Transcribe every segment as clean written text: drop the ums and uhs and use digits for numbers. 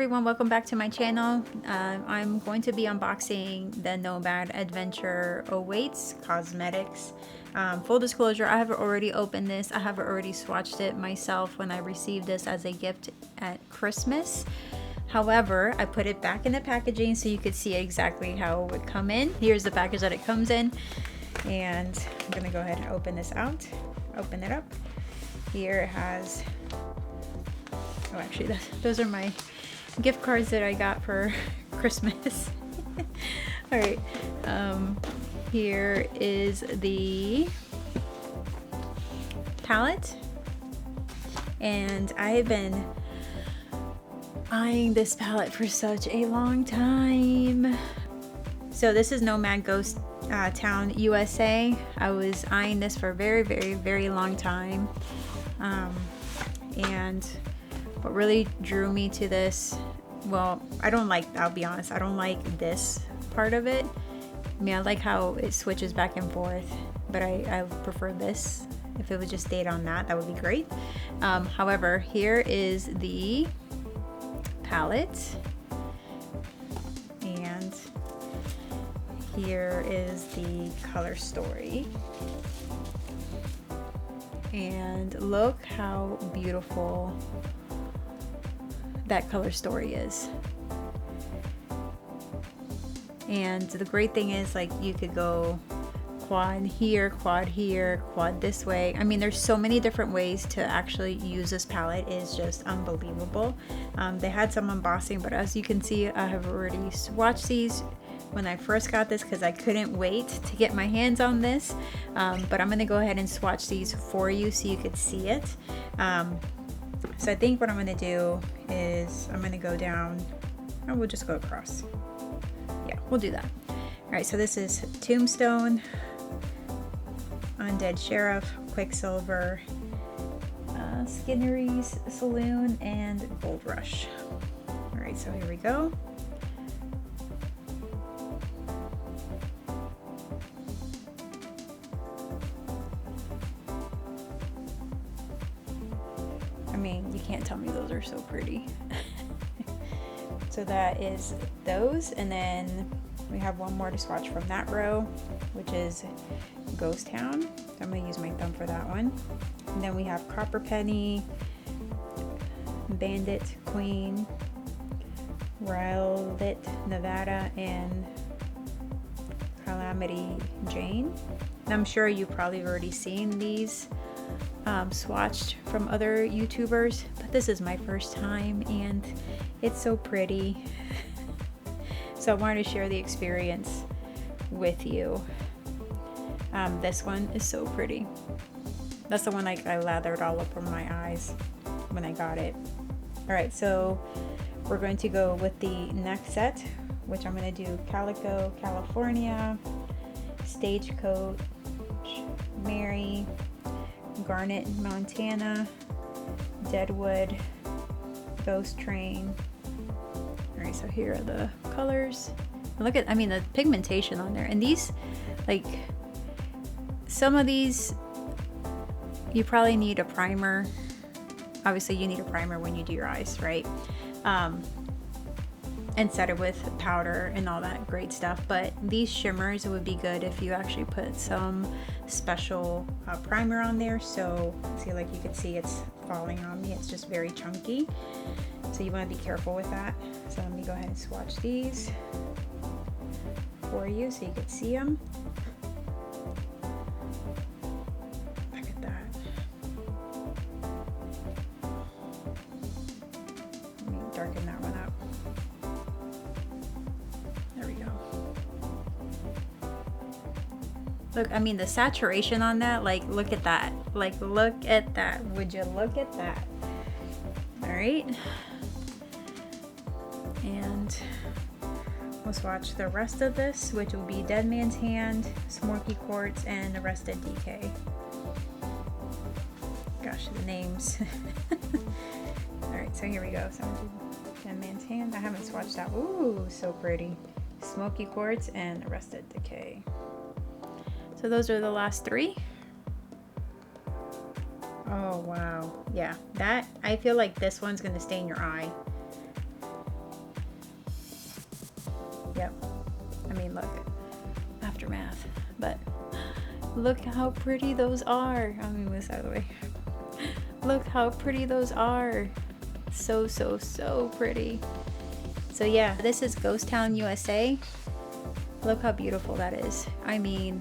everyone, welcome back to my channel. I'm going to be unboxing the Nomad Adventure Awaits Cosmetics. Full disclosure, I have already opened this. I have already swatched it myself when I received this as a gift at Christmas. However, I put it back in the packaging so you could see exactly how it would come in. Here's the package that it comes in. And I'm gonna go ahead and open this out. Open it up. Here it has, oh actually those are my gift cards that I got for Christmas. All right, here is the palette, and I have been eyeing this palette for such a long time. So this is Nomad Ghost Town, USA. I was eyeing this for a very long time, and what really drew me to this, well, I'll be honest, I don't like this part of it. I mean, I like how it switches back and forth, but I prefer this. If it would just stayed on that would be great. However, here is the palette, and here is the color story. And look how beautiful that color story is. And the great thing is, like, you could go quad here, quad this way. I mean, there's so many different ways to actually use this palette. It is just unbelievable. They had some embossing, but as you can see, I have already swatched these when I first got this because I couldn't wait to get my hands on this. But I'm gonna go ahead and swatch these for you so you could see it. So I think what I'm gonna do is I'm gonna go down, and we'll just go across. Yeah, we'll do that. All right, so this is Tombstone, Undead Sheriff, Quicksilver, Skinnery's Saloon, and Gold Rush. All right, so here we go. I mean, you can't tell me those are so pretty. So that is those, and then we have one more to swatch from that row, which is Ghost Town. So I'm gonna use my thumb for that one. And then we have Copper Penny, Bandit Queen, Rowlet, Nevada, and Calamity Jane. And I'm sure you've probably already seen these swatched from other YouTubers, but this is my first time and it's so pretty. So I wanted to share the experience with you. This one is so pretty. That's the one like I lathered all up on my eyes when I got it. All right, so we're going to go with the next set, which I'm going to do Calico, California, Stagecoach, Mary, Garnet, Montana, Deadwood, Ghost Train. All right, so here are the colors. Look at, I mean, the pigmentation on there. And these, like, some of these, you probably need a primer. Obviously, you need a primer when you do your eyes, right? And set it with powder and all that great stuff. But these shimmers would be good if you actually put some special primer on there. So see, like you can see it's falling on me. It's just very chunky. So you want to be careful with that. So let me go ahead and swatch these for you so you can see them. Look at that. Let me darken that one up. There we go. Look, I mean, the saturation on that, like, look at that. Like, look at that. Would you look at that? All right. And we'll swatch the rest of this, which will be Dead Man's Hand, Smoky Quartz, and Arrested DK. Gosh, the names. All right, so here we go. So I'm gonna do Dead Man's Hand. I haven't swatched that. Ooh, so pretty. Smoky Quartz and Arrested Decay. So those are the last three. Oh wow, yeah, that, I feel like this one's gonna stay in your eye. Look how pretty those are. Let me move this out of the way. Look how pretty those are. So, so, so pretty. So yeah, this is Ghost Town, USA. Look how beautiful that is. I mean,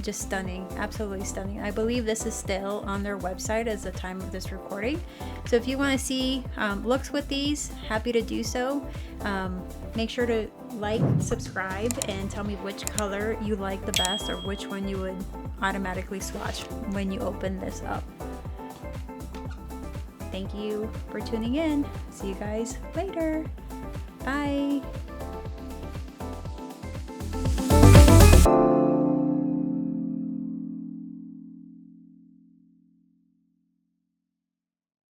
just stunning, absolutely stunning. I believe this is still on their website as the time of this recording. So if you want to see looks with these, happy to do so. Make sure to like, subscribe, and tell me which color you like the best, or which one you would automatically swatch when you open this up. Thank you for tuning in. See you guys later. Bye.